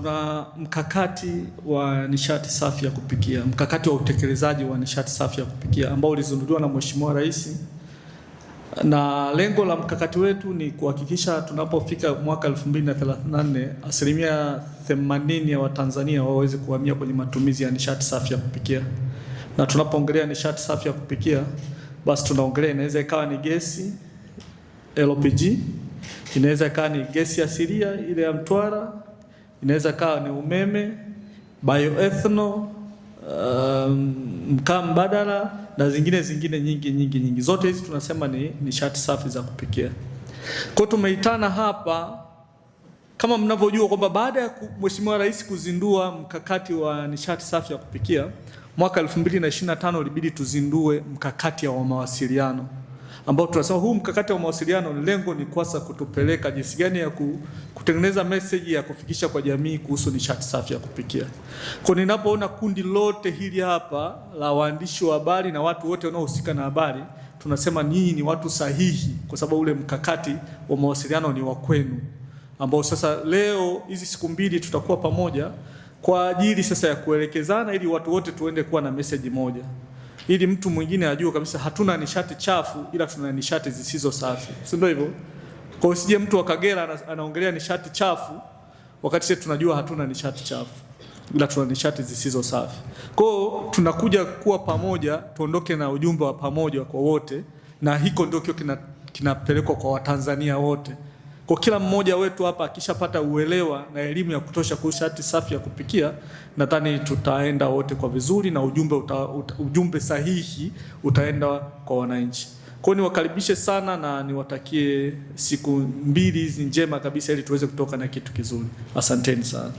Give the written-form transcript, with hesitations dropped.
tuna mkakati wa nishati safi ya kupikia, mkakati wa utekelezaji wa nishati safi ya kupikia ambao ulizinduliwa na Mheshimiwa Rais, na lengo la mkakati wetu ni kuhakikisha tunapofika mwaka 2034 80% ya Watanzania waweze kuhamia kwenye matumizi ya nishati safi ya kupikia. Na tunapoongelea nishati safi ya kupikia, basi tunaongelea, inaweza ikawa ni gesi LPG, inaweza ikawa ni gesi asilia ile ya Mtwara, inaweza ikawa ni umeme, bioethanol, mkaa mbadala na zingine nyingi. Zote hizi tunasema ni nishati safi za kupikia. Kwa tumeitana hapa kama mnavyojua kwamba baada ya Mheshimiwa Rais kuzindua mkakati wa nishati safi ya kupikia, mwaka 2025 ilibidi tuzindue mkakati wa mawasiliano, ambao tunasema huu mkakati wa mawasiliano lengo ni kwasa kutupeleka jinsi gani ya kutengeneza message ya kufikisha kwa jamii kuhusu nishati safi ya kupikia. Kwa ninapoona kundi lote hili hapa la waandishi wa habari na watu wote wanaohusika na habari, tunasema nyinyi ni watu sahihi, kwa sababu ule mkakati wa mawasiliano ni wa kwenu, ambao sasa leo hizi siku mbili tutakuwa pamoja kwa ajili sasa ya kuelekezana, ili watu wote tuende kuwa na message moja, ili mtu mwingine ajue kabisa hatuna nishati chafu, ila tuna nishati zisizo safi, si ndio hivyo? Kwa usije mtu wa Kagera anaongelea nishati chafu wakati sisi tunajua hatuna nishati chafu, ila tuna nishati zisizo safi. Kwa hiyo tunakuja kuwa pamoja, tuondoke na ujumbe wa pamoja kwa wote, na hiko ndio kinapelekwa kwa Watanzania wote. Kwa kila mmoja wetu hapa akishapata uelewa na elimu ya kutosha kuhusu nishati safi ya kupikia, nadhani tutaenda wote kwa vizuri na ujumbe sahihi utaenda kwa wananchi. Kwa hiyo niwakaribishe sana na niwatakie siku mbili hizi njema kabisa, ili tuweze kutoka na kitu kizuri. Asanteni sana.